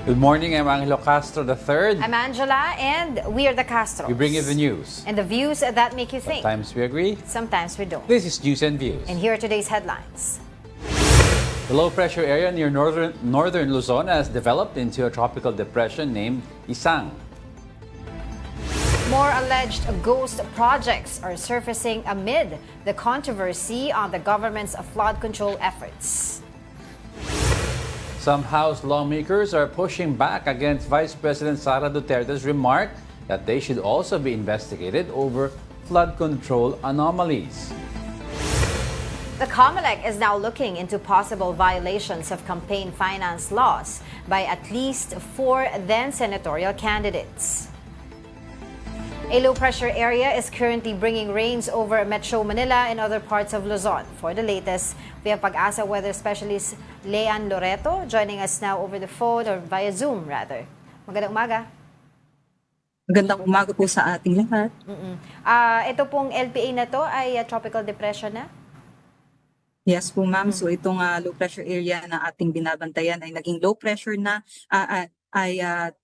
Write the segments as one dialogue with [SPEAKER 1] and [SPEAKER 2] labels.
[SPEAKER 1] Good morning, I'm Angelo Castro III.
[SPEAKER 2] I'm Angela, and we are the Castros.
[SPEAKER 1] We bring you the news.
[SPEAKER 2] And the views that make you think.
[SPEAKER 1] Sometimes we agree,
[SPEAKER 2] Sometimes we don't.
[SPEAKER 1] this is News and Views.
[SPEAKER 2] And here are today's headlines.
[SPEAKER 1] The low-pressure area near northern Luzon has developed into a tropical depression named Isang.
[SPEAKER 2] More alleged ghost projects are surfacing amid the controversy on the government's flood control efforts.
[SPEAKER 1] Some House lawmakers are pushing back against Vice President Sara Duterte's remark that they should also be investigated over flood control anomalies.
[SPEAKER 2] The COMELEC is now looking into possible violations of campaign finance laws by at least 4 then-senatorial candidates. A low-pressure area is currently bringing rains over Metro Manila and other parts of Luzon. For the latest, we have Pag-asa weather specialist Leanne Loreto joining us now over the phone or via Zoom rather. Magandang umaga.
[SPEAKER 3] Magandang umaga po sa ating lahat.
[SPEAKER 2] Ito pong LPA na to ay tropical depression na?
[SPEAKER 3] Yes po ma'am, so itong low pressure area na ating binabantayan ay naging low pressure na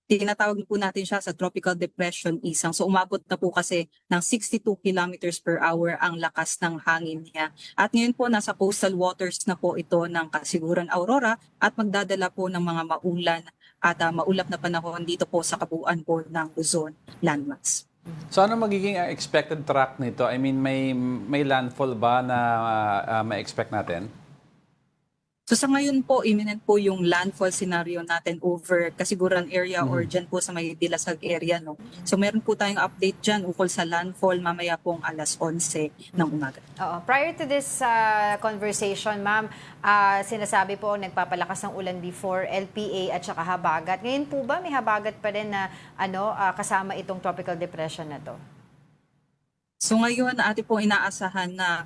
[SPEAKER 3] tinatawag po natin siya sa tropical depression isang. So umabot na po kasi ng 62 kilometers per hour ang lakas ng hangin niya. At ngayon po nasa coastal waters na po ito ng Kasiguran Aurora at magdadala po ng mga maulan at maulap na panahon dito po sa kabuuan po ng Luzon landmass.
[SPEAKER 1] So ano magiging expected track nito? I mean, may landfall ba na ma-expect natin?
[SPEAKER 3] So sa ngayon po, imminent po yung landfall scenario natin over Kasiguran area or dyan po sa may Dilasag area. No? So meron po tayong update dyan ukol sa landfall mamaya pong alas 11 ng umaga.
[SPEAKER 2] Prior to this conversation, ma'am, sinasabi po nagpapalakas ng ulan before LPA at saka habagat. Ngayon po ba may habagat pa rin na kasama itong tropical depression na to?
[SPEAKER 3] So ngayon ating pong inaasahan na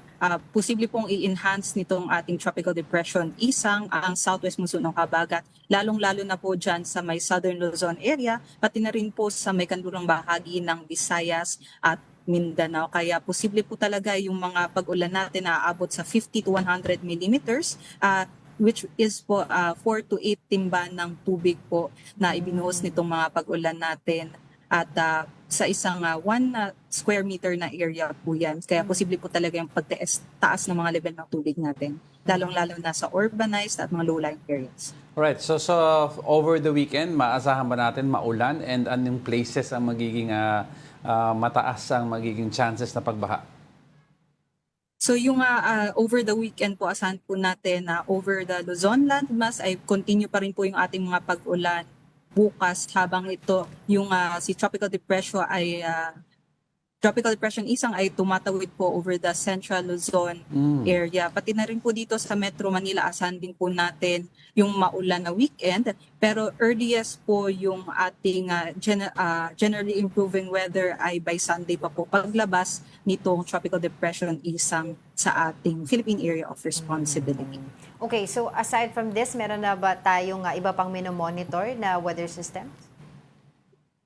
[SPEAKER 3] posible pong i-enhance nitong ating tropical depression isang ang southwest monsoon ng habagat, lalong-lalo na po dyan sa may southern Luzon area, pati na rin po sa may kanlurang bahagi ng Visayas at Mindanao. Kaya posible po talaga yung mga pag-ulan natin na aabot sa 50 to 100 millimeters which is po 4 to 8 timba ng tubig po na ibinuhos nitong mga pag-ulan natin. At sa isang 1 square meter na area po yan. Kaya posible po talaga yung pagtaas ng mga level ng tubig natin. Lalong-lalo na sa urbanized at mga low-lying areas.
[SPEAKER 1] Alright, so over the weekend, maasahan ba natin maulan and anong places ang magiging mataas ang magiging chances na pagbaha?
[SPEAKER 3] So yung over the weekend po, asahan po natin na over the Luzon landmass ay continue pa rin po yung ating mga pag-ulan bukas habang ito yung si tropical depression isang ay tumatawid po over the central Luzon area. Pati na rin po dito sa Metro Manila asahan din po natin yung maulan na weekend, pero earliest po yung ating generally improving weather ay by Sunday pa po paglabas nitong tropical depression isang sa ating Philippine Area of Responsibility.
[SPEAKER 2] Okay, so aside from this, meron na ba tayong iba pang minomonitor na weather systems?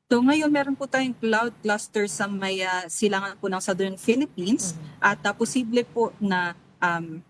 [SPEAKER 3] So ngayon meron po tayong cloud cluster sa may silangan po ng Southern Philippines at posible po na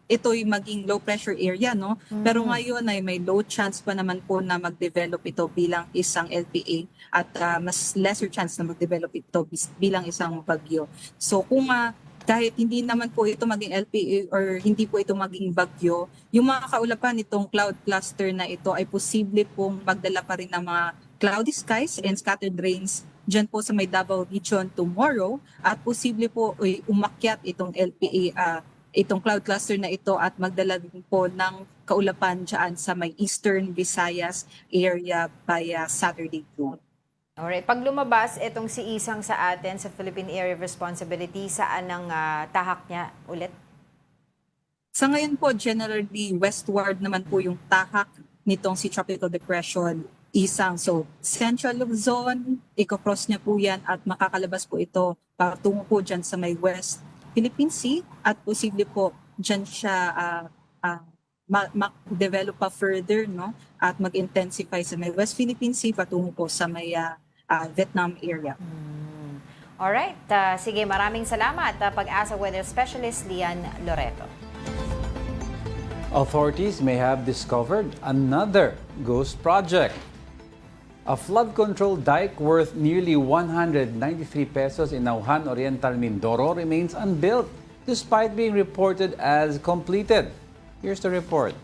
[SPEAKER 3] ito'y maging low pressure area, no? Pero ngayon ay may low chance pa naman po na mag-develop ito bilang isang LPA at mas lesser chance na mag-develop ito bilang isang bagyo. So kung kahit hindi naman po ito maging LPA or hindi po ito maging bagyo, yung mga kaulapan nitong cloud cluster na ito ay posible pong magdala pa rin ng mga cloudy skies and scattered rains dyan po sa may Davao region tomorrow at posible po umakyat itong LPA, itong cloud cluster na ito at magdala din po ng kaulapan dyan sa may Eastern Visayas area by Saturday noon.
[SPEAKER 2] Alright, pag lumabas itong si Isang sa atin sa Philippine Area of Responsibility, saan ang tahak niya ulit?
[SPEAKER 3] Sa ngayon po, generally westward naman po yung tahak nitong si tropical depression Isang. So, Central Luzon, i-cross niya po yan at makakalabas po ito patungo po dyan sa may West Philippine Sea at posible po dyan siya mag-develop pa further, no? At mag-intensify sa may West Philippine Sea patungo po sa may Vietnam area.
[SPEAKER 2] Alright, sige, maraming salamat. Pag-asa Weather Specialist Leanne Loreto.
[SPEAKER 1] Authorities may have discovered another ghost project. A flood control dike worth nearly 193 pesos in Nauhan Oriental, Mindoro remains unbuilt despite being reported as completed. Here's the report.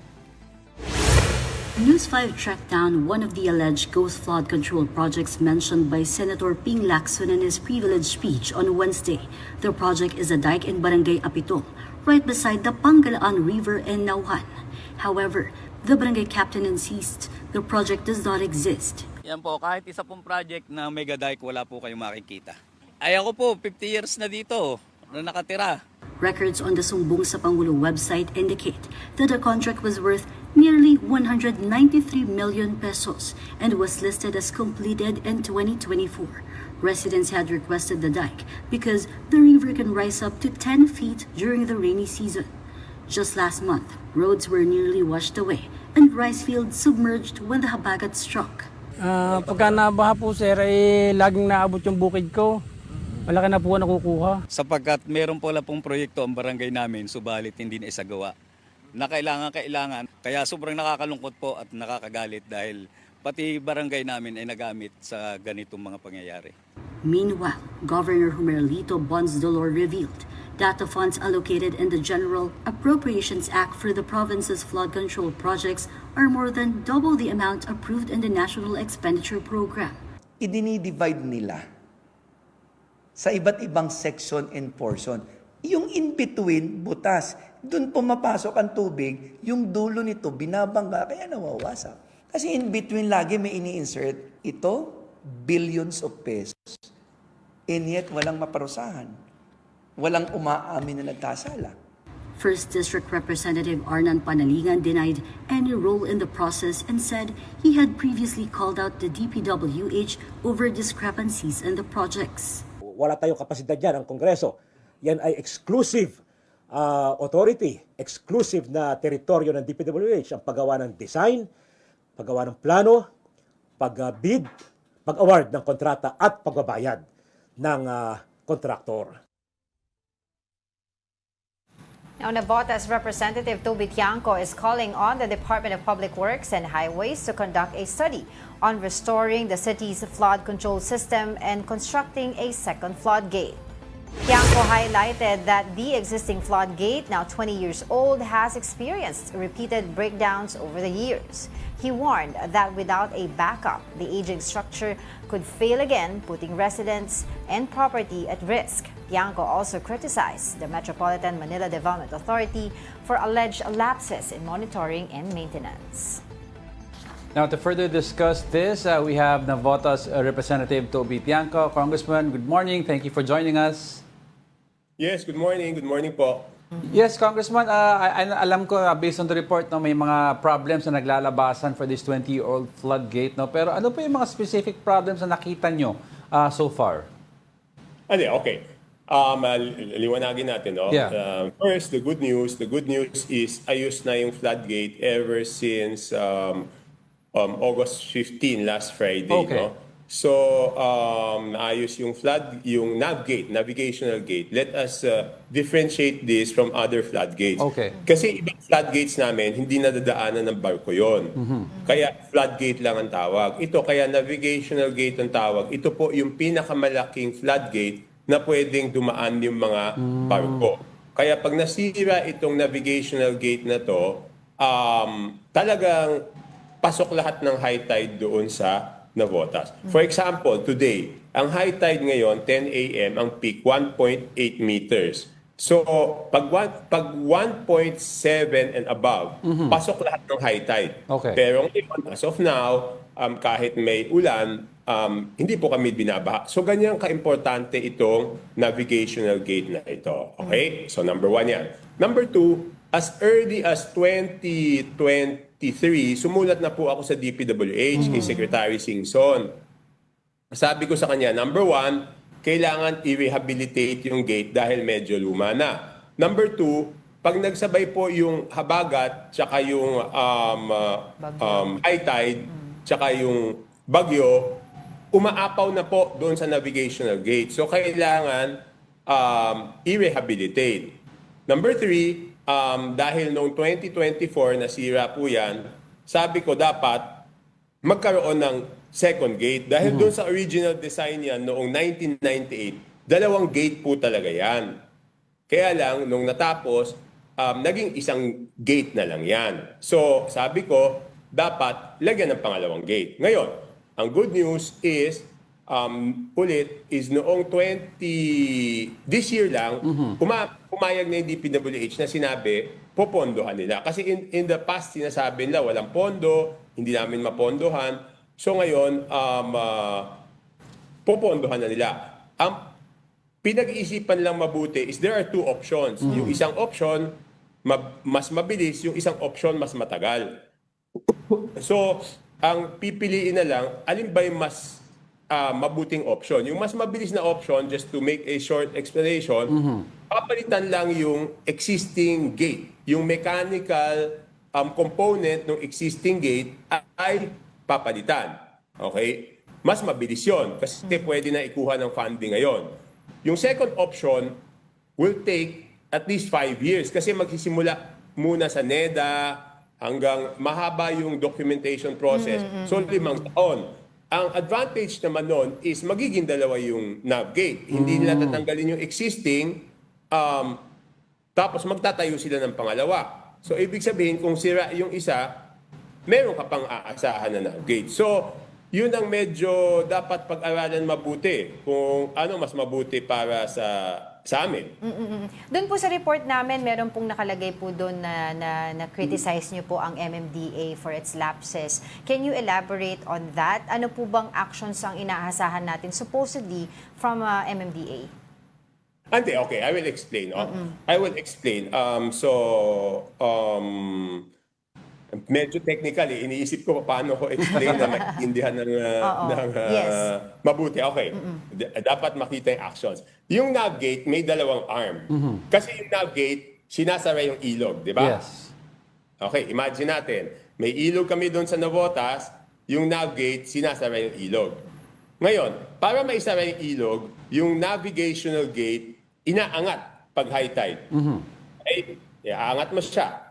[SPEAKER 4] News 5 tracked down one of the alleged ghost flood control projects mentioned by Senator Ping Lacson in his privilege speech on Wednesday. The project is a dike in Barangay Apitol, right beside the Pangalaan River in Nauhan. However, the barangay captain insists the project does not exist.
[SPEAKER 5] Yan po, kahit isa pong project na mega dike, wala po kayong makikita. Ay ako po, 50 years na dito na nakatira.
[SPEAKER 4] Records on the Sumbong sa Pangulo website indicate that the contract was worth nearly 193 million pesos and was listed as completed in 2024. Residents had requested the dike because the river can rise up to 10 feet during the rainy season. Just last month, roads were nearly washed away and rice fields submerged when the habagat struck.
[SPEAKER 6] Pagka nabaha po sir, laging naabot yung bukid ko. Malaki na po nakukuha.
[SPEAKER 5] Sapagkat meron po pong proyekto ang barangay namin, subalit hindi na isagawa. Na kailangan, kaya sobrang nakakalungkot po at nakakagalit dahil pati barangay namin ay nagamit sa ganitong mga pangyayari.
[SPEAKER 4] Meanwhile, Governor Humerlito Bonsdolor revealed that the funds allocated in the General Appropriations Act for the province's flood control projects are more than double the amount approved in the National Expenditure Program.
[SPEAKER 7] Idinidivide nila sa iba't ibang section and portion. Yung in-between, butas. Doon pumapasok ang tubig, yung dulo nito binabangga, kaya nawawasak. Kasi in-between lagi may ini-insert, ito, billions of pesos. And yet, walang maparusahan. Walang umaamin na nagkasala.
[SPEAKER 4] First District Representative Arnan Panalingan denied any role in the process and said he had previously called out the DPWH over discrepancies in the projects.
[SPEAKER 8] Wala tayong kapasidad yan, ang Kongreso. Yan ay exclusive authority, exclusive na teritoryo ng DPWH, ang paggawa ng design, paggawa ng plano, pag-bid, pag-award ng kontrata at pagbabayad ng kontraktor.
[SPEAKER 2] Now, Navotas Representative Toby Tiangco is calling on the Department of Public Works and Highways to conduct a study on restoring the city's flood control system and constructing a second floodgate. Tiangco highlighted that the existing floodgate, now 20 years old, has experienced repeated breakdowns over the years. He warned that without a backup, the aging structure could fail again, putting residents and property at risk. Tiangco also criticized the Metropolitan Manila Development Authority for alleged lapses in monitoring and maintenance.
[SPEAKER 1] Now, to further discuss this, we have Navotas Representative Toby Tiangco. Congressman, good morning. Thank you for joining us.
[SPEAKER 9] Yes, good morning. Good morning po.
[SPEAKER 1] Yes, Congressman, alam ko based on the report no, may mga problems na naglalabasan for this 20-year-old floodgate. No? Pero ano po yung mga specific problems na nakita nyo so far?
[SPEAKER 9] Okay. Liwanagin natin. No?
[SPEAKER 1] Yeah.
[SPEAKER 9] First, the good news. The good news is ayos na yung floodgate ever since August 15, last Friday.
[SPEAKER 1] Okay.
[SPEAKER 9] No? So, naayos yung navigational gate. Let us differentiate this from other floodgates.
[SPEAKER 1] Okay.
[SPEAKER 9] Kasi ibang floodgates namin, hindi nadadaanan ng barko yon. Kaya floodgate lang ang tawag. Ito, kaya navigational gate ang tawag. Ito po yung pinakamalaking floodgate na pwedeng dumaan yung mga barko. Kaya pag nasira itong navigational gate na to, talagang pasok lahat ng high tide doon sa Navotas. For example, today, ang high tide ngayon, 10 a.m., ang peak, 1.8 meters. So, pag 1.7 and above, pasok lahat ng high tide.
[SPEAKER 1] Okay.
[SPEAKER 9] Pero ngayon, as of now, kahit may ulan, hindi po kami binabaha. So, ganyan ka-importante itong navigational gate na ito. Okay? So, number 1 yan. Number 2, as early as 2023, sumulat na po ako sa DPWH kay Secretary Singson. Sabi ko sa kanya, number 1, kailangan i-rehabilitate yung gate dahil medyo luma na. Number 2, pag nagsabay po yung habagat, tsaka yung high tide, tsaka yung bagyo, umaapaw na po doon sa navigational gate. So, kailangan i-rehabilitate. Number 3, dahil noong 2024 nasira po yan, sabi ko dapat magkaroon ng second gate. Dahil doon sa original design yan noong 1998, dalawang gate po talaga yan. Kaya lang, nung natapos, naging isang gate na lang yan. So, sabi ko, dapat lagyan ng pangalawang gate. Ngayon, ang good news is, noong this year lang, pumayag na yung DPWH na sinabi, popondohan nila. Kasi in the past, sinasabi nila, walang pondo, hindi namin mapondohan. So ngayon, popondohan na nila. Ang pinag-iisipan lang mabuti is there are two options. Yung isang option, mas mabilis, yung isang option, mas matagal. So, ang pipiliin na lang, alin ba yung mas mabuting option? Yung mas mabilis na option, just to make a short explanation, papalitan lang yung existing gate. Yung mechanical component ng existing gate ay papalitan. Okay? Mas mabilis yun kasi pwede na ikuha ng funding ngayon. Yung second option will take at least 5 years kasi magsisimula muna sa NEDA hanggang mahaba yung documentation process. So, 5 taon. Ang advantage naman nun is magiging dalawa yung navigate. Hindi nila tatanggalin yung existing, tapos magtatayo sila ng pangalawa. So, ibig sabihin, kung sira yung isa, meron ka pang aasahan na navigate. So, yun ang medyo dapat pag-aralan mabuti kung ano mas mabuti para sa amin.
[SPEAKER 2] Doon po sa report namin, meron pong nakalagay po doon na criticize niyo po ang MMDA for its lapses. Can you elaborate on that? Ano po bang actions ang inaasahan natin supposedly from MMDA?
[SPEAKER 9] Hindi, okay. I will explain. I will explain. Medyo technically, iniisip ko paano ko explain na maintindihan ng mabuti. Okay. Dapat makita yung actions. Yung navigate, may dalawang arm. Kasi yung navigate, sinasara yung ilog, di ba?
[SPEAKER 1] Yes.
[SPEAKER 9] Okay, imagine natin. May ilog kami doon sa Navotas, yung navigate, sinasara yung ilog. Ngayon, para maisara yung ilog, yung navigational gate, inaangat pag high tide. Okay? Iaangat mo siya.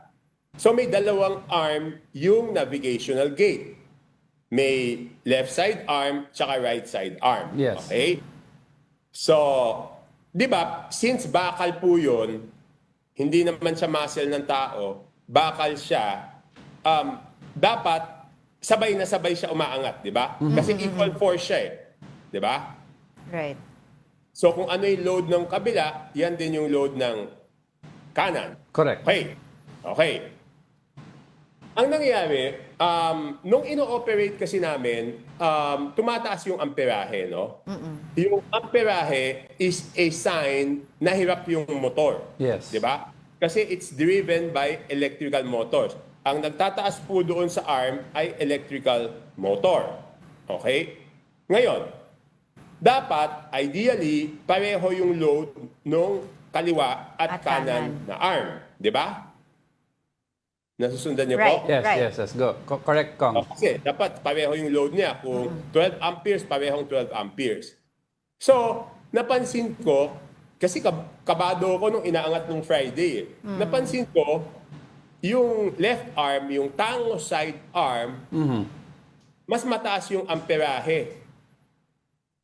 [SPEAKER 9] So may dalawang arm yung navigational gate. May left side arm tsaka right side arm.
[SPEAKER 1] Yes.
[SPEAKER 9] Okay? So, di ba, since bakal po yun, hindi naman siya muscle ng tao, bakal siya, dapat sabay na sabay siya umaangat, di ba? Kasi equal force siya di ba?
[SPEAKER 2] Right.
[SPEAKER 9] So kung ano yung load ng kabila, yan din yung load ng kanan.
[SPEAKER 1] Correct.
[SPEAKER 9] Okay. Ang nangyayari, nung ino-operate kasi namin, tumataas yung amperahe, no? Yung amperahe is a sign na hirap yung motor.
[SPEAKER 1] Yes.
[SPEAKER 9] Di ba? Kasi it's driven by electrical motors. Ang nagtataas po doon sa arm ay electrical motor. Okay? Ngayon, dapat, ideally, pareho yung load nung kaliwa at kanan na arm. Di ba? Nasusundan niyo
[SPEAKER 2] Right.
[SPEAKER 9] po?
[SPEAKER 1] Yes. Go. Correct, Kong.
[SPEAKER 9] Kasi dapat pareho yung load niya. Kung 12 amperes, parehong 12 amperes. So, napansin ko, kasi kabado ko nung inaangat nung Friday. Napansin ko, yung left arm, yung tango side arm, mas mataas yung amperahe.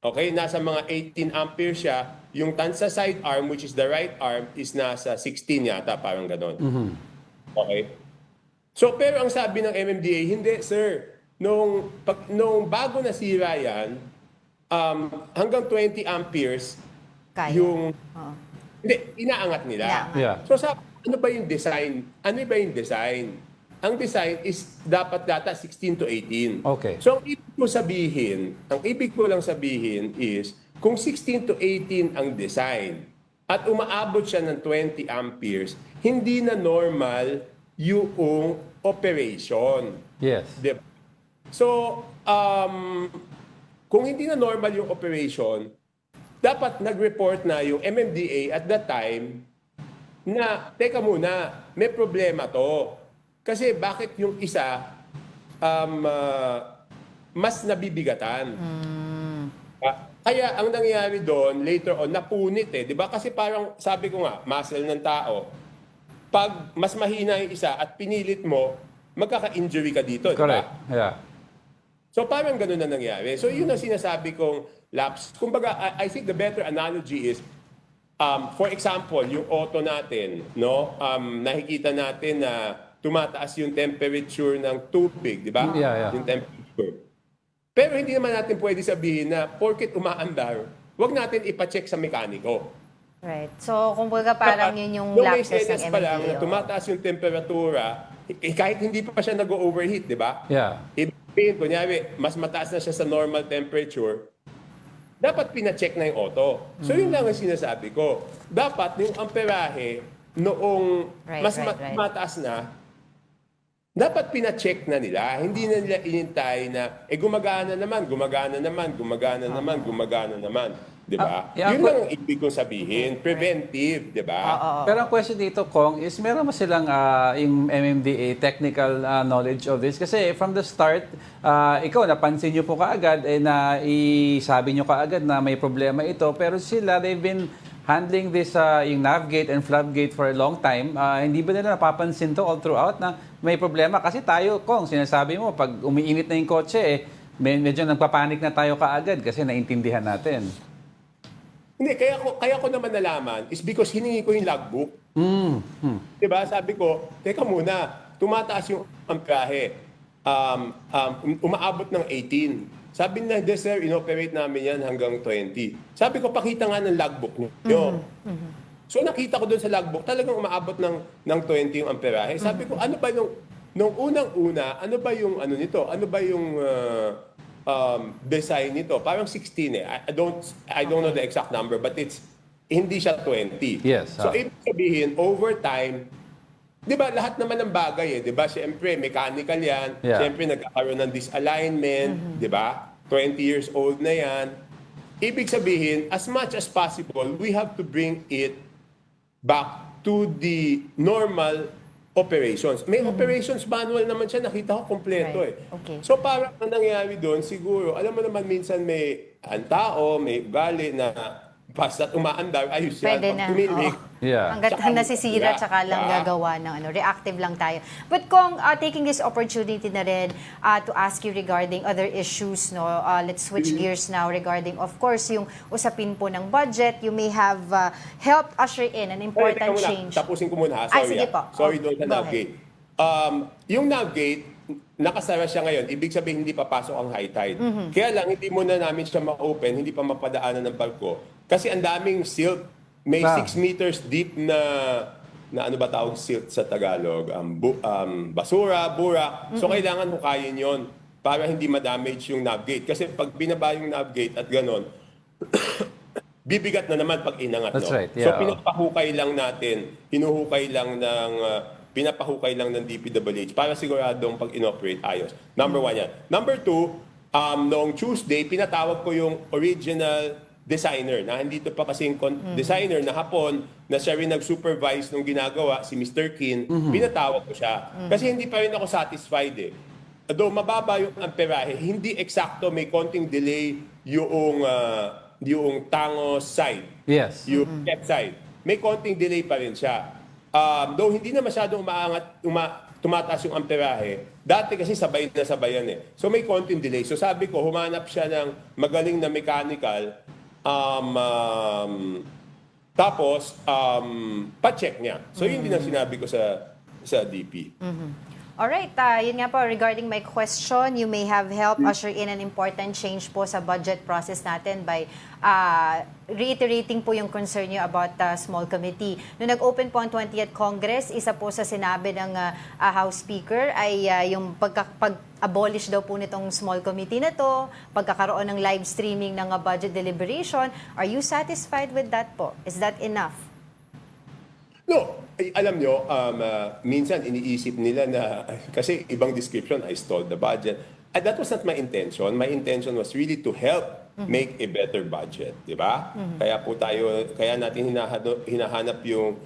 [SPEAKER 9] Okay, nasa mga 18 amperes siya. Yung tansa side arm, which is the right arm, is nasa 16 yata, parang ganon. Okay? So, pero ang sabi ng MMDA, hindi, sir. Nung bago nasira yan, hanggang 20 amperes,
[SPEAKER 2] Kaya.
[SPEAKER 9] Hindi, inaangat nila.
[SPEAKER 1] Yeah.
[SPEAKER 9] So, ano ba yung design? Ano ba yung design? Ang design is dapat data 16 to 18.
[SPEAKER 1] Okay.
[SPEAKER 9] So, ang ibig ko lang sabihin is, kung 16 to 18 ang design, at umaabot siya ng 20 amperes, hindi na normal yung operation.
[SPEAKER 1] Yes.
[SPEAKER 9] Diba? So, kung hindi na normal yung operation, dapat nag-report na yung MMDA at that time na, teka muna, may problema to. Kasi bakit yung isa mas nabibigatan? Kaya ang nangyayari doon, later on, napunit di ba? Kasi parang, sabi ko nga, muscle ng tao, pag mas mahina yung isa at pinilit mo, magkaka-injury ka dito, di ba?
[SPEAKER 1] Correct. Yeah.
[SPEAKER 9] So parang ganun na nangyari. So yun ang sinasabi kong lapse. Kumbaga, I think the better analogy is, for example, yung auto natin, no? Nakikita natin na tumataas yung temperature ng tubig, di ba?
[SPEAKER 1] Yeah.
[SPEAKER 9] Yung temperature. Pero hindi naman natin pwede sabihin na porket umaandar, wag natin ipacheck sa mekaniko.
[SPEAKER 2] Right. So, kumbaga parang yun yung
[SPEAKER 9] Nung may
[SPEAKER 2] lapses ng
[SPEAKER 9] senyas pa lang na
[SPEAKER 2] MMDA.
[SPEAKER 9] tumataas yung temperatura, kahit hindi pa siya nag-overheat, di ba?
[SPEAKER 1] Yeah.
[SPEAKER 9] Ibig sabihin, kunyari, mas mataas na siya sa normal temperature, dapat pina-check na yung auto. So yun lang ang sinasabi ko. Dapat yung amperahe noong
[SPEAKER 2] Right.
[SPEAKER 9] mataas na, dapat pina-check na nila. Hindi na nila inintay na, gumagana naman. Di ba?
[SPEAKER 1] yeah,
[SPEAKER 9] Yun lang ang ibig kong sabihin. Preventive, di ba?
[SPEAKER 1] Pero ang question dito, Kong, is meron ba silang yung MMDA technical knowledge of this? Kasi from the start, ikaw, napansin nyo po kaagad, na isabi nyo kaagad na may problema ito. Pero sila, they've been handling this, yung navigate and floodgate for a long time. Hindi ba nila napapansin to all throughout na may problema? Kasi tayo, Kong, sinasabi mo, pag umiinit na yung kotse, medyo nagpapanik na tayo kaagad kasi naintindihan natin.
[SPEAKER 9] Hindi, kaya ko naman nalaman is because hiningi ko yung logbook. Diba? Sabi ko, teka muna, tumataas yung amperahe. Umaabot ng 18. Sabi na, sir, inoperate namin yan hanggang 20. Sabi ko, pakita nga ng logbook niyo. So nakita ko doon sa logbook, talagang umaabot ng 20 yung amperahe. Sabi ko, ano ba nung unang-una, ano ba yung ano nito? Ano ba yung design nito? Parang 16 eh. I don't know the exact number, but hindi siya 20.
[SPEAKER 1] Yes.
[SPEAKER 9] So ibig sabihin, over time, di ba lahat naman ng bagay di ba? Siyempre, mechanical yan.
[SPEAKER 1] Yeah.
[SPEAKER 9] Siyempre, nagkakaroon ng disalignment, di ba? 20 years old na yan. Ibig sabihin, as much as possible, we have to bring it back to the normal operations. May operations manual naman siya, nakita ko kompleto
[SPEAKER 2] Right. Okay.
[SPEAKER 9] So parang ang nangyayari doon, siguro, alam mo naman minsan may ang tao, may ugali na basta't umaandar, ayos yan.
[SPEAKER 2] Pwede
[SPEAKER 9] Pag
[SPEAKER 2] na.
[SPEAKER 9] tumilik,
[SPEAKER 1] Yeah.
[SPEAKER 2] Hanggat
[SPEAKER 9] Tsaka
[SPEAKER 2] nasisira, tsaka lang
[SPEAKER 9] diba?
[SPEAKER 2] gagawa ng reactive lang tayo. But Kong, taking this opportunity na rin to ask you regarding other issues, no? Let's switch gears now regarding, of course, yung usapin po ng budget. You may have helped usher in an important
[SPEAKER 9] teka muna,
[SPEAKER 2] change.
[SPEAKER 9] Tapusin ko muna.
[SPEAKER 2] Ay,
[SPEAKER 9] Sorry,
[SPEAKER 2] sige po.
[SPEAKER 9] Sorry
[SPEAKER 2] Oh,
[SPEAKER 9] doon sa
[SPEAKER 2] go
[SPEAKER 9] navigate. Yung navigate, nakasara siya ngayon. Ibig sabihin, hindi papasok ang high tide. Kaya lang, hindi muna namin siya ma-open, hindi pa mapadaanan ng barko. Kasi ang daming silt. May 6 meters deep na ano ba tawag silt sa Tagalog? Basura, burak. So, kailangan hukayin yon para hindi ma-damage yung navigate. Kasi pag binaba yung navigate at ganon, bibigat na naman pag inangat.
[SPEAKER 1] That's right,
[SPEAKER 9] So,
[SPEAKER 1] yeah.
[SPEAKER 9] pinapahukay lang natin, pinapahukay lang ng DPWH para siguradong pag inoperate ayos. Number 1 yan. Number 2, noong Tuesday, pinatawag ko yung original designer na andito pa kasi yung designer na hapon na siya rin nag-supervise nung ginagawa, si Mr. Kin, pinatawag ko siya. Kasi hindi pa rin ako satisfied eh. Though mababa yung amperahe, hindi eksakto, may konting delay yung tangos side.
[SPEAKER 1] Yes.
[SPEAKER 9] Yung left side. May konting delay pa rin siya. Though hindi na masyadong tumataas yung amperahe, dati kasi sabay na sabayan eh. So may konting delay. So sabi ko, humanap siya ng magaling na mechanical, tapos pa-check niya. So yun din ang sinabi ko sa DP.
[SPEAKER 2] Alright, yun nga po, regarding my question, you may have helped usher in an important change po sa budget process natin by reiterating po yung concern nyo about small committee. Noong nag-open po ang 20th Congress, isa po sa sinabi ng House Speaker ay yung pag-abolish daw po nitong small committee na to, pagkakaroon ng live streaming ng budget deliberation. Are you satisfied with that po? Is that enough?
[SPEAKER 9] No, alam nyo, minsan iniisip nila na, kasi ibang description, I stole the budget. That was not my intention. My intention was really to help make a better budget, di ba? Kaya natin hinahanap yung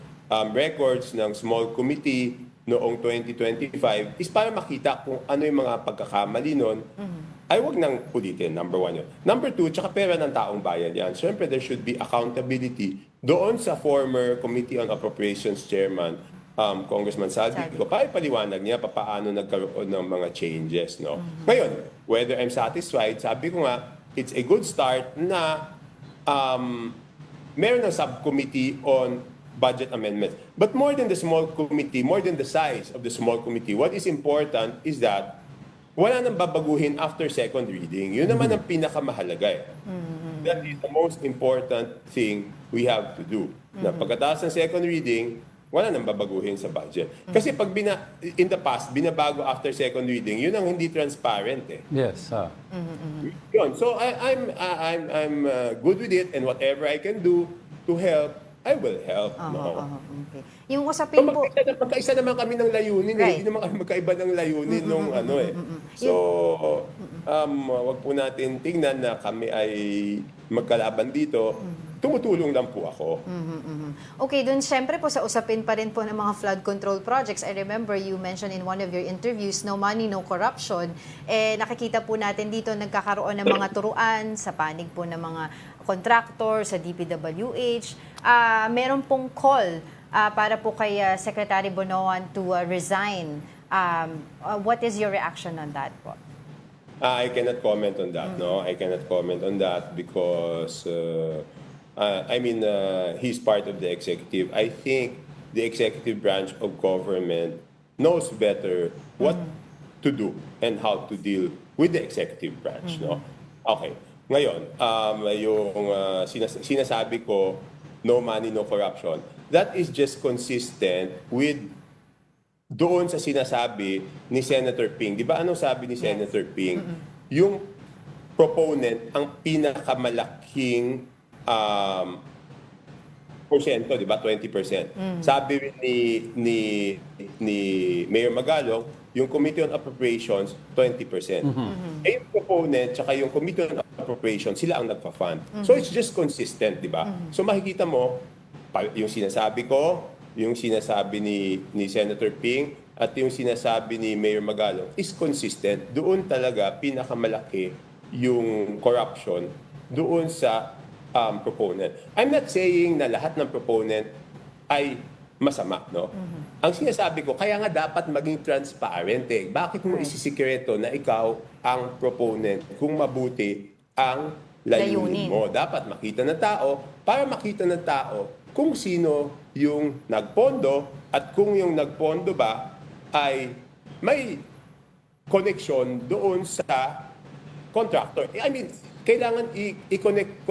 [SPEAKER 9] records ng small committee noong 2025 is para makita kung ano yung mga pagkakamali nun. Ay, wag nang ulitin, number 1 yun. Number 2, tsaka pera ng taong bayan yan. Siyempre, there should be accountability doon sa former Committee on Appropriations Chairman Congressman Saldico, paliwanag niya paano nagkaroon ng mga changes. No? Ngayon, whether I'm satisfied, sabi ko nga, it's a good start na meron ng subcommittee on budget amendments. But more than the small committee, more than the size of the small committee, what is important is that wala nang babaguhin after second reading. Yun naman ang pinakamahalaga. That is the most important thing we have to do. Na pagkatapos ng second reading, wala nang babaguhin sa budget. Kasi pag in the past, binabago after second reading, yun ang hindi transparent eh.
[SPEAKER 1] Yes.
[SPEAKER 9] Yun. So I'm good with it, and whatever I can do to help, I will help.
[SPEAKER 2] Okay. Yung usapin po...
[SPEAKER 9] Magkaisa naman kami ng layunin.
[SPEAKER 2] Right.
[SPEAKER 9] Hindi naman kami magkaiba ng layunin nung ano eh. So, wag po natin tingnan na kami ay magkalaban dito. Tumutulong lang po ako.
[SPEAKER 2] Okay, dun syempre po sa usapin pa rin po ng mga flood control projects. I remember you mentioned in one of your interviews, no money, no corruption. Nakikita po natin dito nagkakaroon ng mga turuan sa panig po ng mga contractor, sa DPWH. Meron pong call para po kay Secretary Bonoan to resign. What is your reaction on that po?
[SPEAKER 9] I cannot comment on that. No, I cannot comment on that because he's part of the executive. I think the executive branch of government knows better what to do and how to deal with the executive branch. No, okay. Ngayon, yung sinasabi ko, no money, no corruption, that is just consistent with doon sa sinasabi ni Senator Ping. Di ba anong sabi ni Senator Ping? Yung proponent ang pinakamalaking porsyento, di ba? 20%. Sabi ni Mayor Magalong, yung Committee on Appropriations, 20%. Yung proponent, tsaka yung Committee on Appropriations, sila ang nagpa-fund. So it's just consistent, di ba? So makikita mo, yung sinasabi ko, yung sinasabi ni Senator Ping, at yung sinasabi ni Mayor Magalong is consistent. Doon talaga pinakamalaki yung corruption doon sa proponent. I'm not saying na lahat ng proponent ay masama, no? Ang sinasabi ko, kaya nga dapat maging transparent eh. Bakit mo isisikreto na ikaw ang proponent kung mabuti ang layunin mo? Dapat makita ng tao, para makita ng tao kung sino yung nagpondo at kung yung nagpondo ba ay may connection doon sa contractor. I mean, kailangan i-connect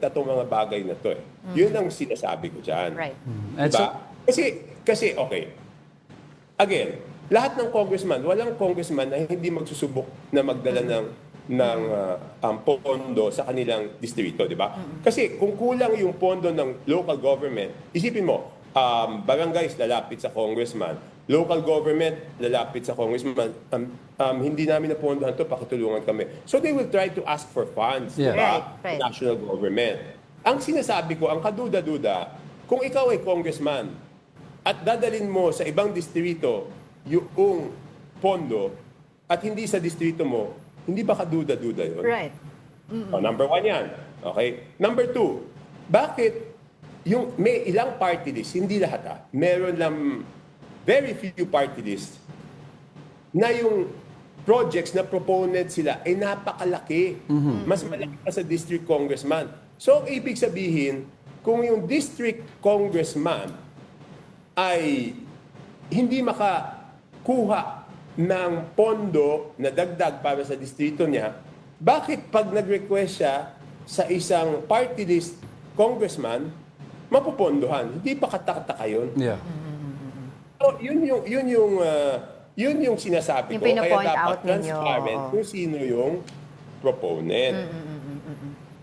[SPEAKER 9] itong mga bagay na to eh. Yun ang sinasabi ko dyan.
[SPEAKER 2] Right.
[SPEAKER 9] Diba? Kasi, okay. Again, lahat ng congressman, walang congressman na hindi magsusubok na magdala ng pondo sa kanilang distrito, di ba? Kasi kung kulang yung pondo ng local government, isipin mo, barangays lalapit sa congressman, local government lalapit sa congressman, hindi namin napondohan to, pakitulungan kami. So they will try to ask for funds,
[SPEAKER 1] Yeah.
[SPEAKER 9] di ba?
[SPEAKER 2] Right.
[SPEAKER 9] National government. Ang sinasabi ko, ang kaduda-duda, kung ikaw ay congressman at dadalin mo sa ibang distrito yung pondo at hindi sa distrito mo, hindi ba kaduda-duda yun?
[SPEAKER 2] Right.
[SPEAKER 9] So, number one yan. Okay? Number two, bakit may ilang party list, hindi lahat meron lang very few party list na yung projects na proponent sila ay napakalaki. Mas malaki pa sa district congressman. So, ibig sabihin, kung yung district congressman ay hindi makakuha ng pondo na dagdag para sa distrito niya, bakit pag nag-request siya sa isang party list congressman, mapupondohan? Hindi pa katakataka yun.
[SPEAKER 1] Yeah.
[SPEAKER 9] So, yun yung sinasabi
[SPEAKER 2] Yung
[SPEAKER 9] ko. Kaya
[SPEAKER 2] pinapoint
[SPEAKER 9] dapat
[SPEAKER 2] out ninyo,
[SPEAKER 9] transparent
[SPEAKER 2] oo.
[SPEAKER 9] kung sino yung proponent.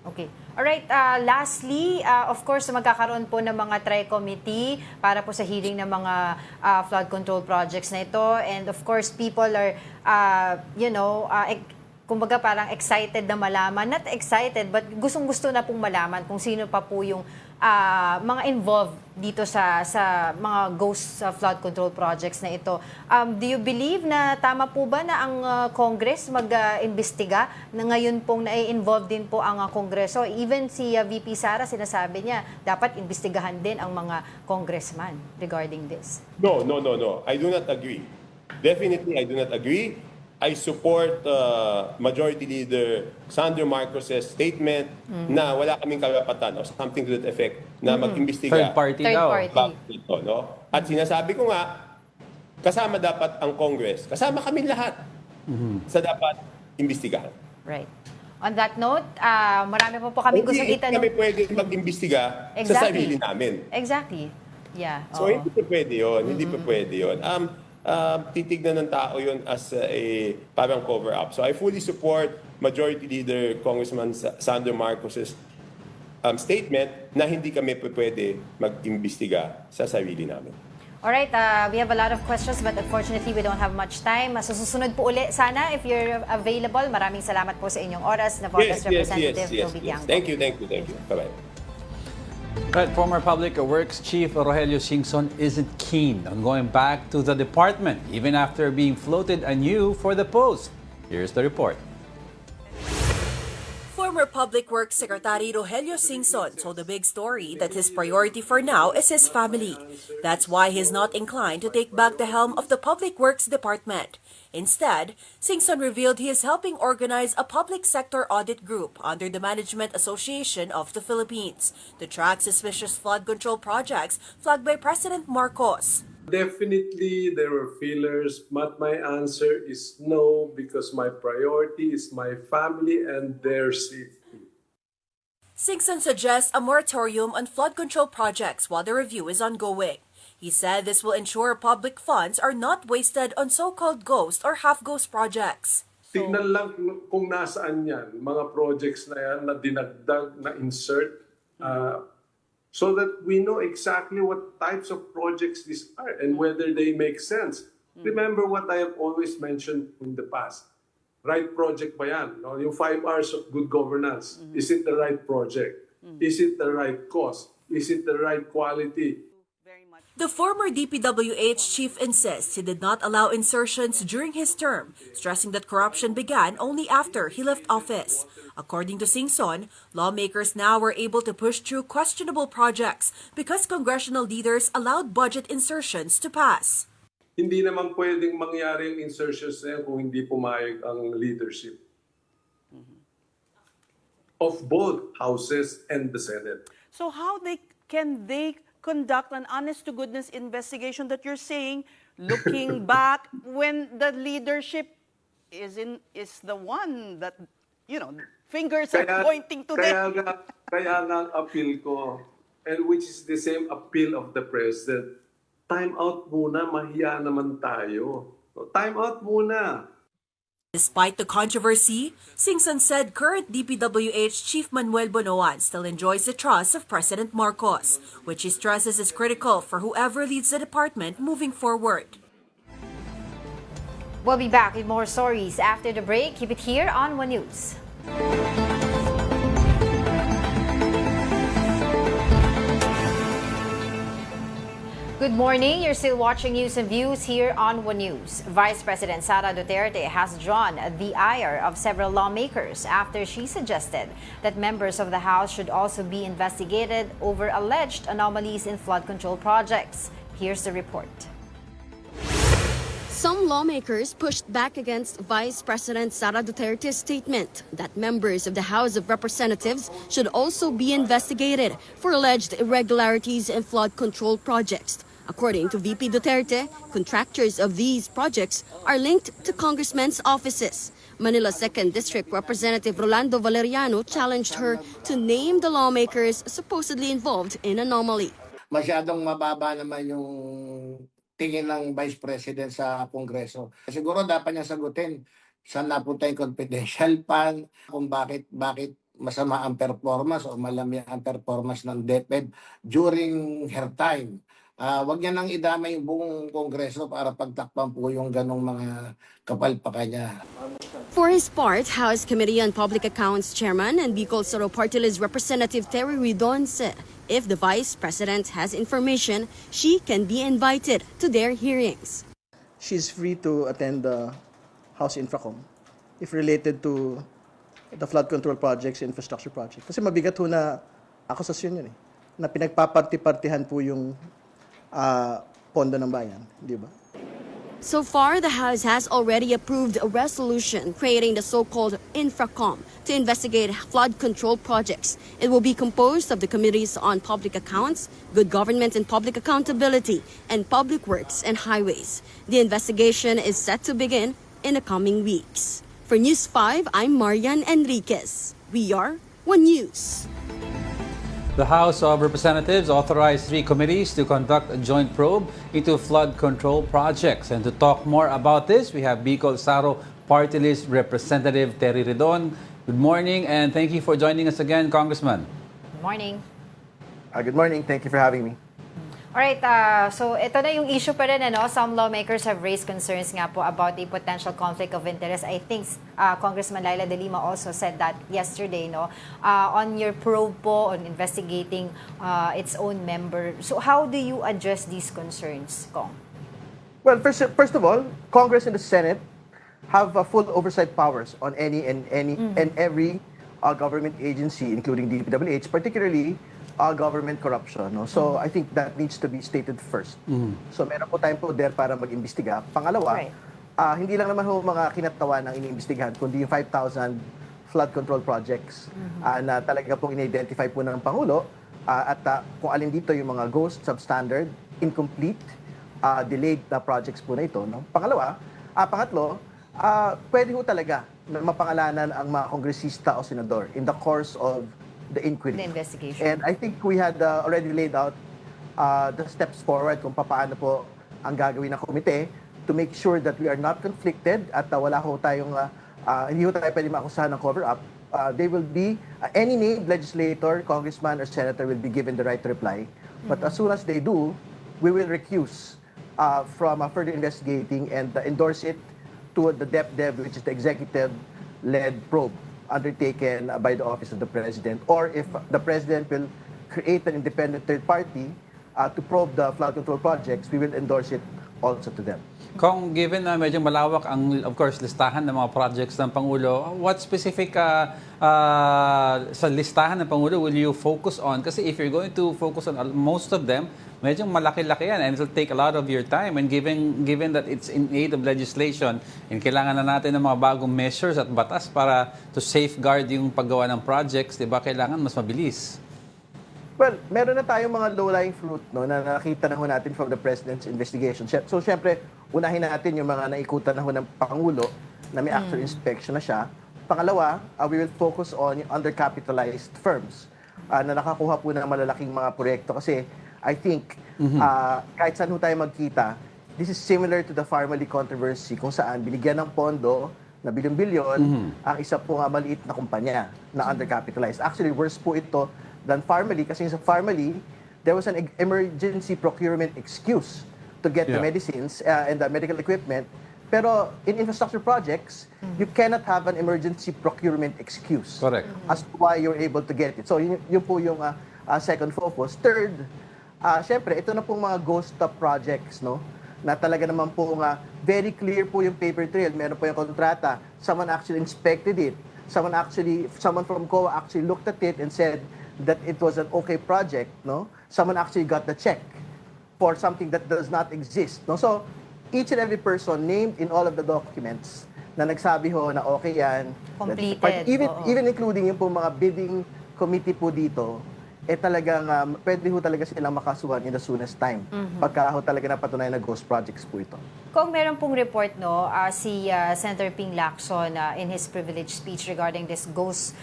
[SPEAKER 2] Okay. Alright, lastly, of course, magkakaroon po ng mga tri-committee para po sa hearing ng mga flood control projects na ito. And of course, people are, kumbaga parang excited na malaman. Not excited, but gustong-gusto na pong malaman kung sino pa po yung mga involved dito sa mga ghost flood control projects na ito. Do you believe na tama po ba na ang Congress mag-imbestiga na ngayon pong nai-involve din po ang Kongreso? Even si VP Sara, sinasabi niya, dapat imbestigahan din ang mga congressman regarding this.
[SPEAKER 9] No. I do not agree. Definitely, I do not agree. I support Majority Leader Sandro Marcos's statement na wala kaming karapatan o something to that effect na mag-imbestiga.
[SPEAKER 1] Third party daw.
[SPEAKER 9] Bakit ito, no? At sinasabi ko nga, kasama dapat ang Congress, kasama kami lahat sa dapat imbestigahan.
[SPEAKER 2] Right. On that note, marami po kami gusto
[SPEAKER 9] Hindi
[SPEAKER 2] itanong.
[SPEAKER 9] kami pwede mag-imbestiga sa sarili namin.
[SPEAKER 2] Exactly. Yeah.
[SPEAKER 9] So,
[SPEAKER 2] oo.
[SPEAKER 9] hindi pa pwede yun. Hindi pa pwede yun. Titignan ng tao yun as a parang cover-up. So, I fully support Majority Leader Congressman Sandro Marcos's statement na hindi kami pwede mag-imbestiga sa sarili namin.
[SPEAKER 2] Alright, we have a lot of questions but unfortunately we don't have much time. So susunod po uli sana if you're available. Maraming salamat po sa inyong oras na Votas Representative Toby Tiangco.
[SPEAKER 9] Thank you. Bye-bye.
[SPEAKER 1] But former Public Works Chief Rogelio Singson isn't keen on going back to the department, even after being floated anew for the post. Here's the report.
[SPEAKER 10] Former Public Works Secretary Rogelio Singson told the big story that his priority for now is his family. That's why he's not inclined to take back the helm of the Public Works Department. Instead, Singson revealed he is helping organize a public sector audit group under the Management Association of the Philippines to track suspicious flood control projects flagged by President Marcos.
[SPEAKER 11] Definitely, there were feelers, but my answer is no because my priority is my family and their safety.
[SPEAKER 10] Singson suggests a moratorium on flood control projects while the review is ongoing. He said this will ensure public funds are not wasted on so-called ghost or half-ghost projects.
[SPEAKER 11] Tignan lang kung nasaan yan, mga projects na yan na dinagdag, na insert, so that we know exactly what types of projects these are and whether they make sense. Remember what I have always mentioned in the past. Right project ba yan? No? Yung 5 hours of good governance. Is it the right project? Is it the right cost? Is it the right quality?
[SPEAKER 10] The former DPWH chief insists he did not allow insertions during his term, stressing that corruption began only after he left office. According to Singson, lawmakers now were able to push through questionable projects because congressional leaders allowed budget insertions to pass.
[SPEAKER 11] Hindi naman pwedeng mangyari ang insertions na yan kung hindi pumayag ang leadership of both houses and the Senate.
[SPEAKER 12] So how can they conduct an honest-to-goodness investigation that you're saying, looking back, when the leadership is the one that, fingers are pointing to them?
[SPEAKER 11] Kaya nga ang appeal ko, and which is the same appeal of the President, time out muna, mahiya naman tayo. Time out muna.
[SPEAKER 10] Despite the controversy, Singson said current DPWH Chief Manuel Bonoan still enjoys the trust of President Marcos, which he stresses is critical for whoever leads the department moving forward.
[SPEAKER 2] We'll be back with more stories after the break. Keep it here on One News. Good morning. You're still watching News and Views here on One News. Vice President Sara Duterte has drawn the ire of several lawmakers after she suggested that members of the House should also be investigated over alleged anomalies in flood control projects. Here's the report.
[SPEAKER 13] Some lawmakers pushed back against Vice President Sara Duterte's statement that members of the House of Representatives should also be investigated for alleged irregularities in flood control projects. According to VP Duterte, contractors of these projects are linked to congressmen's offices. Manila 2nd District Representative Rolando Valeriano challenged her to name the lawmakers supposedly involved in anomaly.
[SPEAKER 14] Masyadong mababa naman yung tingin ng Vice President sa Kongreso. Siguro dapat niya sagutin saan napunta yung confidential fund, kung bakit masama ang performance o malami ang performance ng DepEd during her time. Wag niya nang idamay yung buong Kongreso para pagtakpan po yung ganong mga kapalpakan niya.
[SPEAKER 13] For his part, House Committee on Public Accounts Chairman and Bicol Soro Party List Representative Terry Ridon said if the Vice President has information, she can be invited to their hearings.
[SPEAKER 15] She's free to attend the House Infracom if related to the flood control projects, infrastructure projects. Kasi mabigat ho na akusasyon yun na pinagpaparti-partihan po yung pondo ng bayan, di ba?
[SPEAKER 13] So far, the House has already approved a resolution creating the so-called Infracom to investigate flood control projects. It will be composed of the Committees on Public Accounts, Good Government and Public Accountability, and Public Works and Highways. The investigation is set to begin in the coming weeks. For News 5, I'm Marian Enriquez. We are One News.
[SPEAKER 1] The House of Representatives authorized 3 committees to conduct a joint probe into flood control projects. And to talk more about this, we have Bicol Saro Party List Representative Terry Ridon. Good morning and thank you for joining us again, Congressman.
[SPEAKER 2] Good morning.
[SPEAKER 15] Good morning. Thank you for having me.
[SPEAKER 2] Alright, so ito na yung issue pa rin, ano? Some lawmakers have raised concerns nga po about the potential conflict of interest. I think Congressman Laila De Lima also said that yesterday, no? On your probe po on investigating its own member. So how do you address these concerns, Kong?
[SPEAKER 15] Well, first of all, Congress and the Senate have full oversight powers on any and every government agency, including DPWH, particularly government corruption. No? So I think that needs to be stated first. So meron po tayong poder para mag-imbestiga. Pangalawa, hindi lang naman ho mga kinatawan ang iniimbestigahan, kundi yung 5,000 flood control projects na talaga pong in-identify po ng Pangulo at kung alin dito yung mga ghost, substandard, incomplete, delayed na projects po na ito. No? Pangatlo, pwede ho talaga na mapangalanan ang mga kongresista o senador in the course of the inquiry.
[SPEAKER 2] The investigation.
[SPEAKER 15] And I think we had already laid out the steps forward kung paano po ang gagawin ng komite to make sure that we are not conflicted at wala ho tayong hindi ho tayo pwede makusahan ng cover-up. They will be, any named legislator, congressman, or senator will be given the right to reply. But as soon as they do, we will recuse from further investigating and endorse it to the DepDev, which is the executive-led probe undertaken by the Office of the President, or if the President will create an independent third party to probe the flood control projects, we will endorse it also to them.
[SPEAKER 1] Kung given na medyo malawak ang, of course, listahan ng mga projects ng Pangulo, what specific sa listahan ng Pangulo will you focus on? Kasi if you're going to focus on most of them, medyo malaki-laki yan and it will take a lot of your time. And given that it's in aid of legislation and kailangan na natin ng mga bagong measures at batas para to safeguard yung paggawa ng projects, di ba, kailangan mas mabilis.
[SPEAKER 15] Well, meron na tayong mga low-lying fruit na nakita na ho natin from the President's investigation. So, syempre, unahin natin yung mga naikutan na ho ng Pangulo na may actual inspection na siya. Pangalawa, we will focus on yung undercapitalized firms na nakakuha po ng malalaking mga proyekto. Kasi I think kahit saan ho tayo magkita, this is similar to the Pharmaly controversy kung saan binigyan ng pondo na bilyon-bilyon ang isa po nga maliit na kumpanya na undercapitalized. Actually, worse po ito than Pharmaly kasi sa Pharmaly, there was an emergency procurement excuse to get the medicines and the medical equipment. Pero in infrastructure projects, you cannot have an emergency procurement excuse.
[SPEAKER 1] Correct.
[SPEAKER 15] As to why you're able to get it. So yun po yung second focus. Third, syempre, ito na pong mga ghost projects, no? Na talaga naman po very clear po yung paper trail. Meron po yung kontrata. Someone actually inspected it. Someone from COA actually looked at it and said that it was an okay project, no? Someone actually got the check for something that does not exist, no? So, each and every person named in all of the documents na nagsabi ho na okay yan.
[SPEAKER 2] Completed.
[SPEAKER 15] Even including yung po mga bidding committee po dito, talagang pwede ho talaga silang makasuhan in the soonest time. Pagka ho talaga napatunayan na ghost projects po ito.
[SPEAKER 2] Kung meron pong report, no, si Senator Ping Lacson in his privilege speech regarding this ghost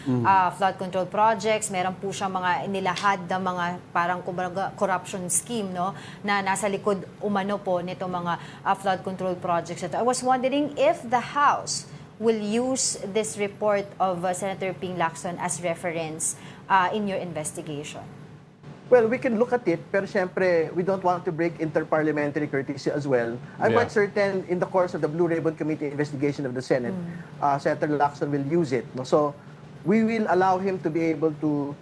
[SPEAKER 2] flood control projects, meron po siyang mga inilahad na mga parang corruption scheme, no, na nasa likod umano po nito mga flood control projects. I was wondering if the House will use this report of Senator Ping Lacson as reference in your investigation.
[SPEAKER 15] Well, we can look at it, pero syempre, we don't want to break interparliamentary courtesy as well. I'm quite certain in the course of the Blue Ribbon Committee investigation of the Senate, Senator Lacson will use it. No? So, we will allow him to be able to